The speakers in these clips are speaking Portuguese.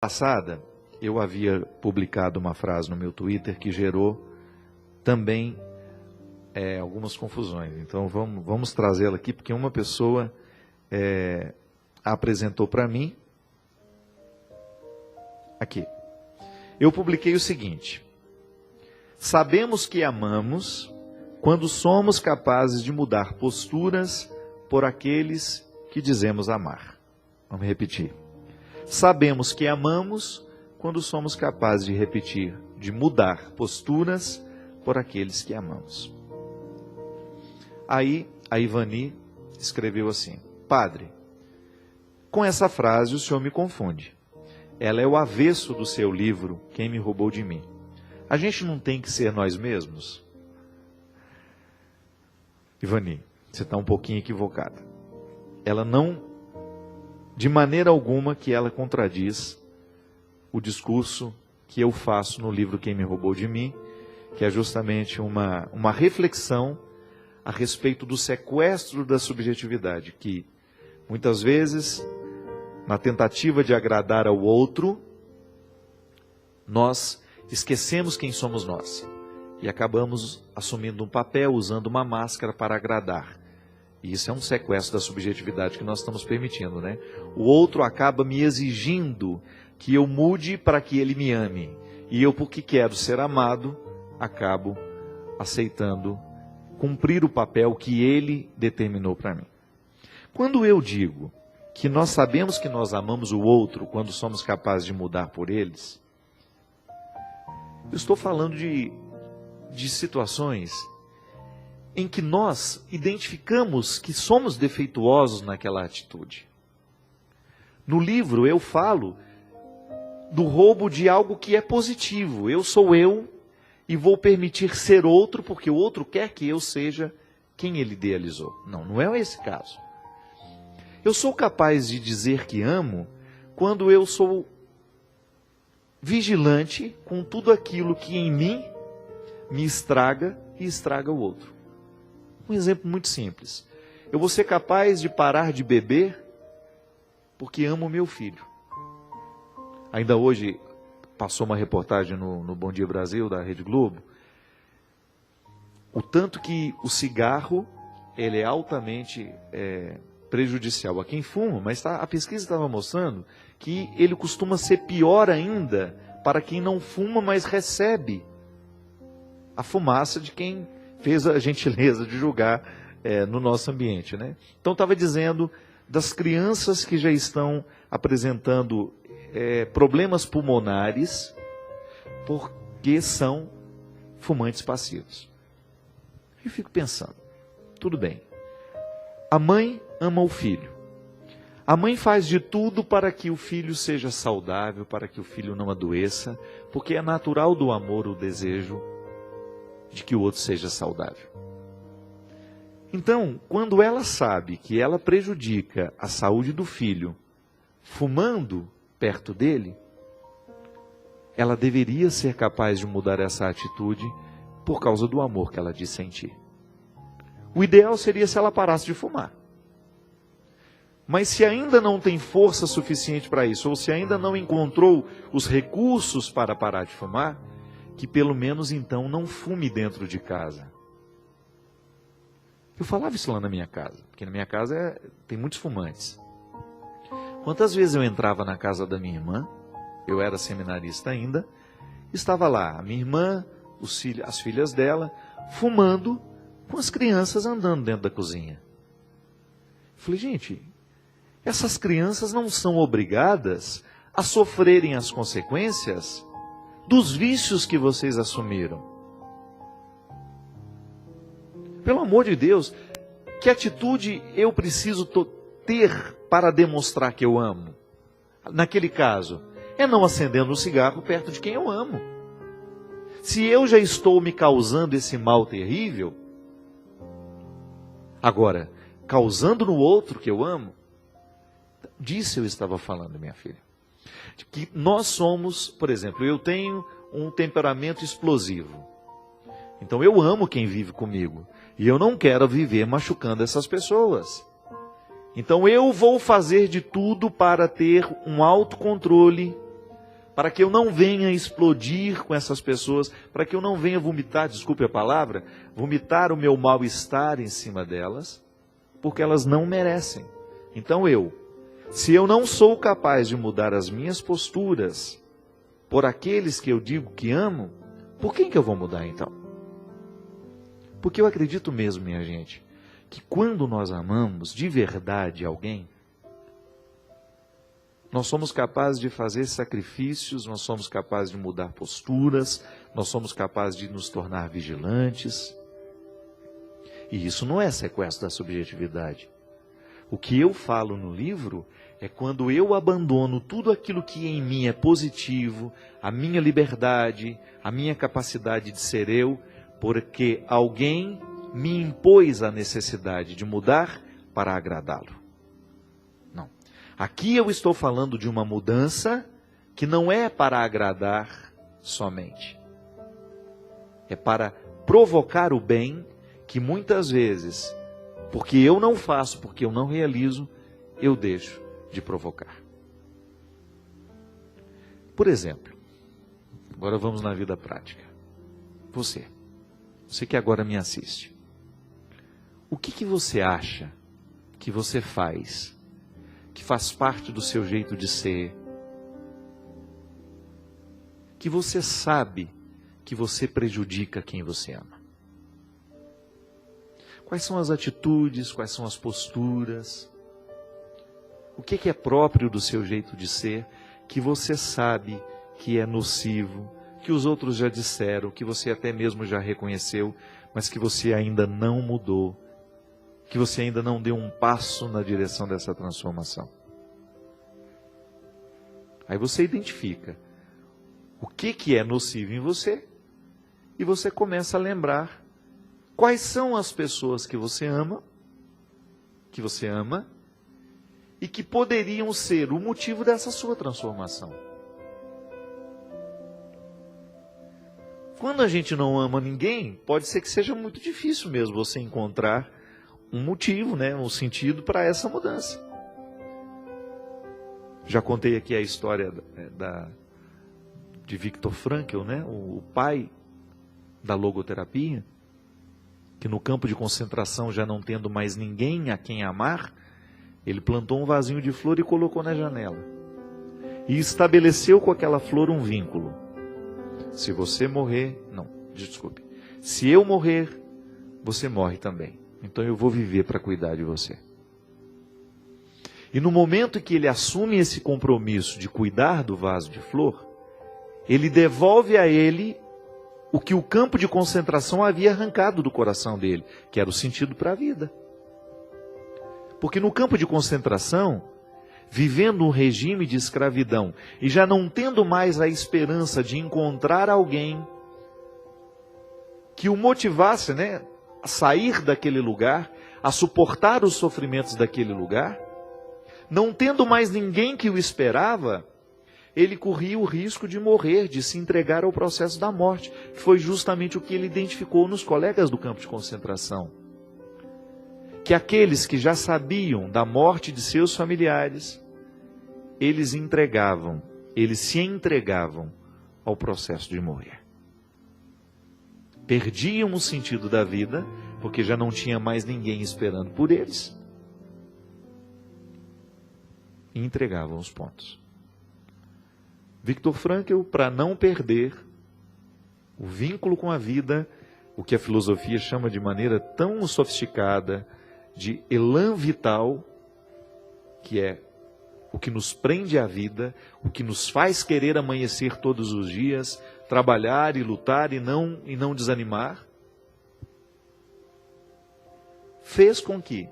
Passada, eu havia publicado uma frase no meu Twitter que gerou também algumas confusões. Então vamos trazê-la aqui, porque uma pessoa a apresentou para mim. Aqui. Eu publiquei o seguinte: sabemos que amamos quando somos capazes de mudar posturas por aqueles que dizemos amar. Vamos repetir. Sabemos que amamos quando somos capazes de mudar posturas por aqueles que amamos. Aí a Ivani escreveu assim: Padre, com essa frase o senhor me confunde. Ela é o avesso do seu livro, Quem Me Roubou de Mim. A gente não tem que ser nós mesmos? Ivani, você está um pouquinho equivocada. Ela não, de maneira alguma, que ela contradiz o discurso que eu faço no livro Quem Me Roubou de Mim, que é justamente uma reflexão a respeito do sequestro da subjetividade, que muitas vezes, na tentativa de agradar ao outro, nós esquecemos quem somos nós e acabamos assumindo um papel, usando uma máscara para agradar. E isso é um sequestro da subjetividade que nós estamos permitindo, né? O outro acaba me exigindo que eu mude para que ele me ame. E eu, porque quero ser amado, acabo aceitando cumprir o papel que ele determinou para mim. Quando eu digo que nós sabemos que nós amamos o outro quando somos capazes de mudar por eles, eu estou falando de situações em que nós identificamos que somos defeituosos naquela atitude. No livro eu falo do roubo de algo que é positivo. Eu sou eu e vou permitir ser outro porque o outro quer que eu seja quem ele idealizou. Não é esse caso. Eu sou capaz de dizer que amo quando eu sou vigilante com tudo aquilo que em mim me estraga e estraga o outro. Um exemplo muito simples. Eu vou ser capaz de parar de beber porque amo meu filho. Ainda hoje passou uma reportagem no Bom Dia Brasil, da Rede Globo, o tanto que o cigarro ele é altamente prejudicial a quem fuma, mas a pesquisa estava mostrando que ele costuma ser pior ainda para quem não fuma, mas recebe a fumaça de quem fez a gentileza de julgar no nosso ambiente, né? Então estava dizendo das crianças que já estão apresentando problemas pulmonares porque são fumantes passivos. Eu fico pensando, tudo bem, a mãe ama o filho, a mãe faz de tudo para que o filho seja saudável, para que o filho não adoeça, porque é natural do amor o desejo de que o outro seja saudável. Então, quando ela sabe que ela prejudica a saúde do filho fumando perto dele, ela deveria ser capaz de mudar essa atitude por causa do amor que ela diz sentir. O ideal seria se ela parasse de fumar. Mas se ainda não tem força suficiente para isso, ou se ainda não encontrou os recursos para parar de fumar, que pelo menos então não fume dentro de casa. Eu falava isso lá na minha casa, porque na minha casa tem muitos fumantes. Quantas vezes eu entrava na casa da minha irmã, eu era seminarista ainda, estava lá a minha irmã, as filhas dela, fumando, com as crianças andando dentro da cozinha. Eu falei, gente, essas crianças não são obrigadas a sofrerem as consequências dos vícios que vocês assumiram. Pelo amor de Deus, que atitude eu preciso ter para demonstrar que eu amo? Naquele caso, é não acendendo um cigarro perto de quem eu amo. Se eu já estou me causando esse mal terrível, agora, causando no outro que eu amo, disso eu estava falando, minha filha. Que nós somos, por exemplo, eu tenho um temperamento explosivo. Então eu amo quem vive comigo. E eu não quero viver machucando essas pessoas. Então eu vou fazer de tudo para ter um autocontrole para que eu não venha explodir com essas pessoas, para que eu não venha vomitar, desculpe a palavra, vomitar o meu mal-estar em cima delas, porque elas não merecem. Então se eu não sou capaz de mudar as minhas posturas por aqueles que eu digo que amo, por quem que eu vou mudar então? Porque eu acredito mesmo, minha gente, que quando nós amamos de verdade alguém, nós somos capazes de fazer sacrifícios, nós somos capazes de mudar posturas, nós somos capazes de nos tornar vigilantes. E isso não é sequestro da subjetividade. O que eu falo no livro é quando eu abandono tudo aquilo que em mim é positivo, a minha liberdade, a minha capacidade de ser eu, porque alguém me impôs a necessidade de mudar para agradá-lo. Não. Aqui eu estou falando de uma mudança que não é para agradar somente. É para provocar o bem que muitas vezes, porque eu não faço, porque eu não realizo, eu deixo de provocar. Por exemplo, agora vamos na vida prática. Você que agora me assiste. O que você acha que você faz, que faz parte do seu jeito de ser, que você sabe que você prejudica quem você ama? Quais são as atitudes, quais são as posturas? O que é próprio do seu jeito de ser, que você sabe que é nocivo, que os outros já disseram, que você até mesmo já reconheceu, mas que você ainda não mudou, que você ainda não deu um passo na direção dessa transformação? Aí você identifica o que é nocivo em você e você começa a lembrar quais são as pessoas que você ama e que poderiam ser o motivo dessa sua transformação. Quando a gente não ama ninguém, pode ser que seja muito difícil mesmo você encontrar um motivo, um sentido para essa mudança. Já contei aqui a história de Viktor Frankl, o pai da logoterapia, que no campo de concentração, já não tendo mais ninguém a quem amar, ele plantou um vasinho de flor e colocou na janela. E estabeleceu com aquela flor um vínculo. Se eu morrer, você morre também. Então eu vou viver para cuidar de você. E no momento que ele assume esse compromisso de cuidar do vaso de flor, ele devolve a ele o que o campo de concentração havia arrancado do coração dele, que era o sentido para a vida. Porque no campo de concentração, vivendo um regime de escravidão e já não tendo mais a esperança de encontrar alguém que o motivasse, a sair daquele lugar, a suportar os sofrimentos daquele lugar, não tendo mais ninguém que o esperava, ele corria o risco de morrer, de se entregar ao processo da morte, que foi justamente o que ele identificou nos colegas do campo de concentração. Que aqueles que já sabiam da morte de seus familiares, eles se entregavam ao processo de morrer. Perdiam o sentido da vida, porque já não tinha mais ninguém esperando por eles, e entregavam os pontos. Viktor Frankl, para não perder o vínculo com a vida, o que a filosofia chama de maneira tão sofisticada, de elan vital, que é o que nos prende à vida, o que nos faz querer amanhecer todos os dias, trabalhar e lutar e não desanimar, fez com que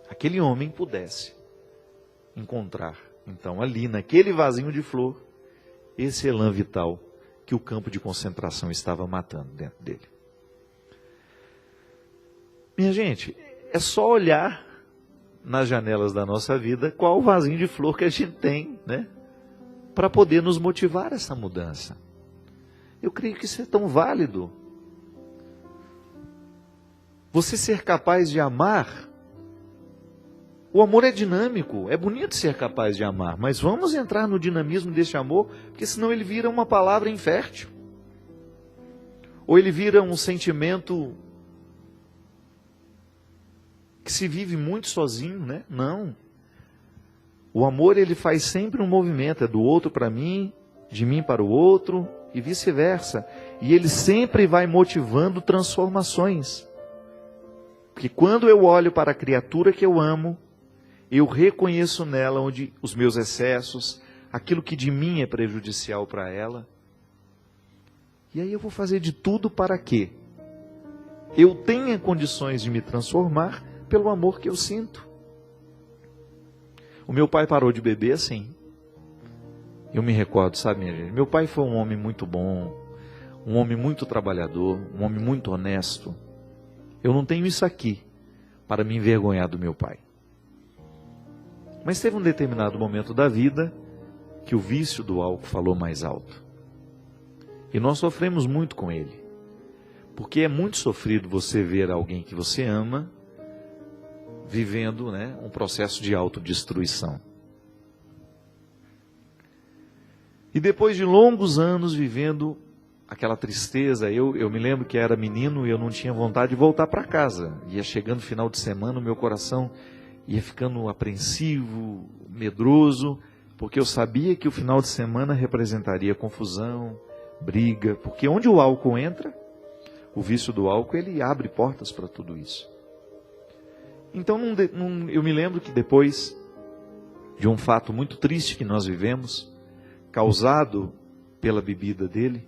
aquele homem pudesse encontrar, então, ali naquele vasinho de flor, esse elan vital que o campo de concentração estava matando dentro dele. Minha gente, é só olhar nas janelas da nossa vida qual o vasinho de flor que a gente tem, para poder nos motivar a essa mudança. Eu creio que isso é tão válido. Você ser capaz de amar O amor é dinâmico, é bonito ser capaz de amar, mas vamos entrar no dinamismo desse amor, porque senão ele vira uma palavra infértil. Ou ele vira um sentimento que se vive muito sozinho, né? Não. O amor, ele faz sempre um movimento, é do outro para mim, de mim para o outro, e vice-versa. E ele sempre vai motivando transformações. Porque quando eu olho para a criatura que eu amo, eu reconheço nela onde os meus excessos, aquilo que de mim é prejudicial para ela. E aí eu vou fazer de tudo para que eu tenha condições de me transformar pelo amor que eu sinto. O meu pai parou de beber assim. Eu me recordo, sabe, minha gente? Meu pai foi um homem muito bom, um homem muito trabalhador, um homem muito honesto. Eu não tenho isso aqui para me envergonhar do meu pai. Mas teve um determinado momento da vida que o vício do álcool falou mais alto. E nós sofremos muito com ele. Porque é muito sofrido você ver alguém que você ama vivendo, né, um processo de autodestruição. E depois de longos anos vivendo aquela tristeza, eu me lembro que era menino e eu não tinha vontade de voltar para casa. Ia chegando o final de semana, o meu coração ia ficando apreensivo, medroso, porque eu sabia que o final de semana representaria confusão, briga, porque onde o álcool entra, o vício do álcool, ele abre portas para tudo isso. Então eu me lembro que depois de um fato muito triste que nós vivemos, causado pela bebida dele,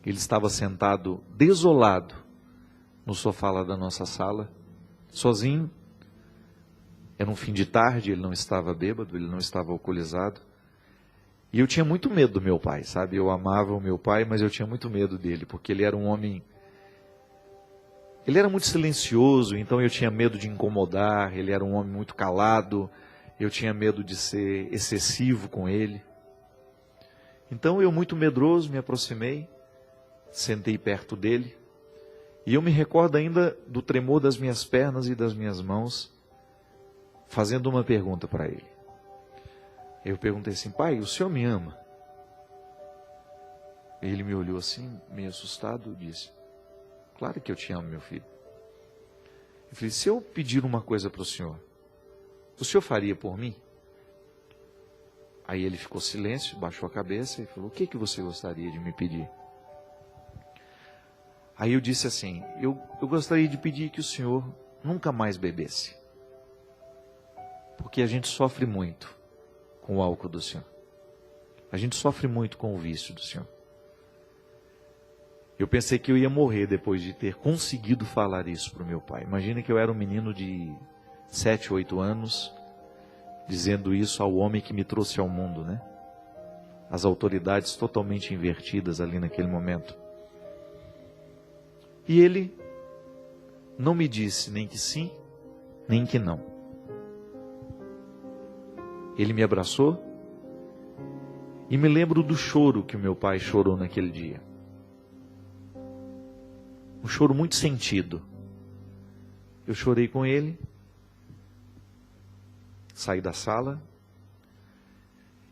ele estava sentado desolado no sofá lá da nossa sala, sozinho. Era um fim de tarde, ele não estava bêbado, ele não estava alcoolizado. E eu tinha muito medo do meu pai, sabe? Eu amava o meu pai, mas eu tinha muito medo dele, porque ele era um homem... Ele era muito silencioso, então eu tinha medo de incomodar, ele era um homem muito calado, eu tinha medo de ser excessivo com ele. Então eu, muito medroso, me aproximei, sentei perto dele, e eu me recordo ainda do tremor das minhas pernas e das minhas mãos, fazendo uma pergunta para ele. Eu perguntei assim: pai, o senhor me ama? Ele me olhou assim, meio assustado, e disse: claro que eu te amo, meu filho. Eu falei: se eu pedir uma coisa para o senhor faria por mim? Aí ele ficou silêncio, baixou a cabeça e falou: o que você gostaria de me pedir? Aí eu disse assim: eu gostaria de pedir que o senhor nunca mais bebesse. Porque a gente sofre muito com o álcool do senhor. A gente sofre muito com o vício do senhor. Eu pensei que eu ia morrer depois de ter conseguido falar isso para o meu pai. Imagina que eu era um menino de 7, 8 anos, dizendo isso ao homem que me trouxe ao mundo, né? As autoridades totalmente invertidas ali naquele momento. E ele não me disse nem que sim, nem que não. Ele me abraçou e me lembro do choro que o meu pai chorou naquele dia. Um choro muito sentido. Eu chorei com ele, saí da sala,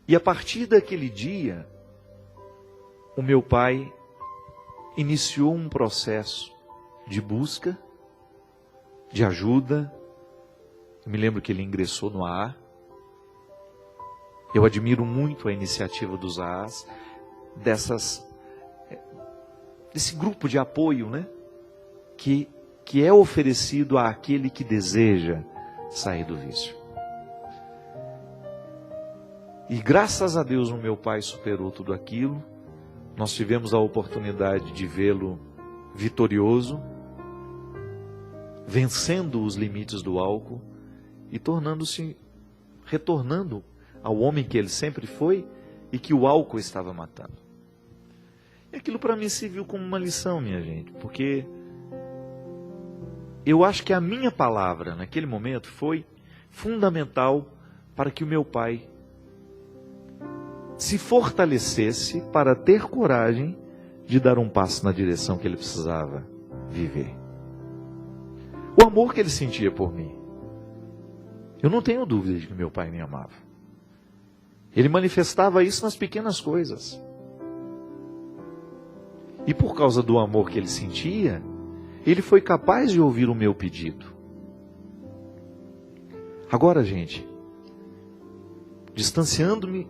e a partir daquele dia, o meu pai iniciou um processo de busca, de ajuda. Eu me lembro que ele ingressou no AA. Eu admiro muito a iniciativa dos AAs, desse grupo de apoio, né? Que é oferecido àquele que deseja sair do vício. E graças a Deus o meu pai superou tudo aquilo. Nós tivemos a oportunidade de vê-lo vitorioso, vencendo os limites do álcool e retornando ao homem que ele sempre foi e que o álcool estava matando. E aquilo para mim serviu como uma lição, minha gente, porque eu acho que a minha palavra naquele momento foi fundamental para que o meu pai se fortalecesse para ter coragem de dar um passo na direção que ele precisava viver. O amor que ele sentia por mim. Eu não tenho dúvida de que meu pai me amava. Ele manifestava isso nas pequenas coisas. E por causa do amor que ele sentia, ele foi capaz de ouvir o meu pedido. Agora, gente, distanciando-me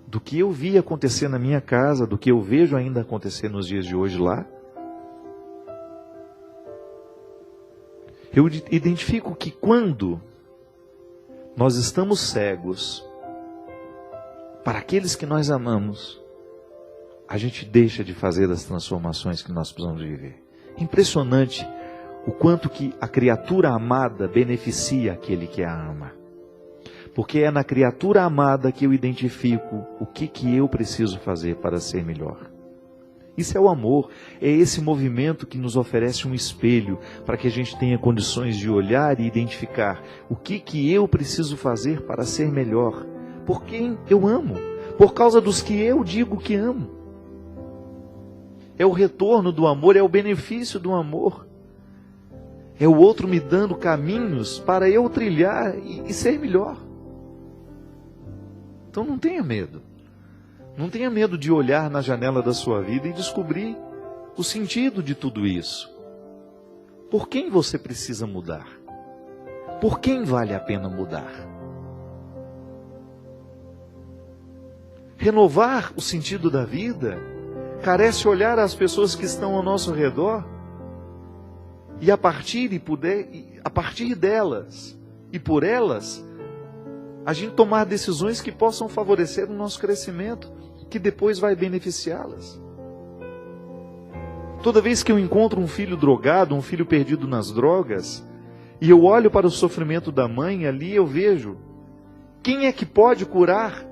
do que eu vi acontecer na minha casa, do que eu vejo ainda acontecer nos dias de hoje lá, eu identifico que quando nós estamos cegos para aqueles que nós amamos, a gente deixa de fazer as transformações que nós precisamos viver. Impressionante o quanto que a criatura amada beneficia aquele que a ama. Porque é na criatura amada que eu identifico o que eu preciso fazer para ser melhor. Isso é o amor, é esse movimento que nos oferece um espelho para que a gente tenha condições de olhar e identificar o que eu preciso fazer para ser melhor. Por quem eu amo, por causa dos que eu digo que amo. É o retorno do amor, é o benefício do amor. É o outro me dando caminhos para eu trilhar e ser melhor. Então não tenha medo. Não tenha medo de olhar na janela da sua vida e descobrir o sentido de tudo isso. Por quem você precisa mudar? Por quem vale a pena mudar? Renovar o sentido da vida carece olhar as pessoas que estão ao nosso redor e a partir delas e por elas a gente tomar decisões que possam favorecer o nosso crescimento, que depois vai beneficiá-las. Toda vez que eu encontro um filho drogado, um filho perdido nas drogas, e eu olho para o sofrimento da mãe, ali eu vejo quem é que pode curar.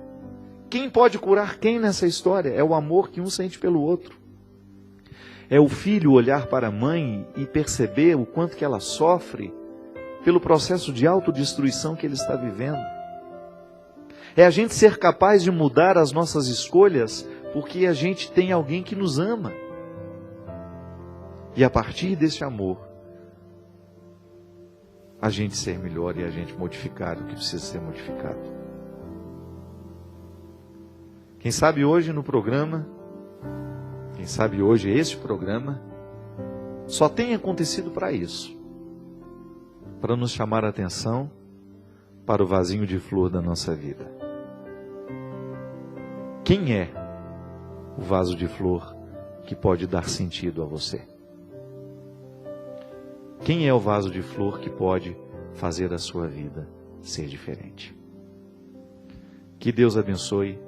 Quem pode curar quem nessa história? É o amor que um sente pelo outro. É o filho olhar para a mãe e perceber o quanto que ela sofre pelo processo de autodestruição que ele está vivendo. É a gente ser capaz de mudar as nossas escolhas porque a gente tem alguém que nos ama. E a partir desse amor, a gente ser melhor e a gente modificar o que precisa ser modificado. Quem sabe hoje no programa, quem sabe hoje este programa, só tem acontecido para isso. Para nos chamar a atenção para o vasinho de flor da nossa vida. Quem é o vaso de flor que pode dar sentido a você? Quem é o vaso de flor que pode fazer a sua vida ser diferente? Que Deus abençoe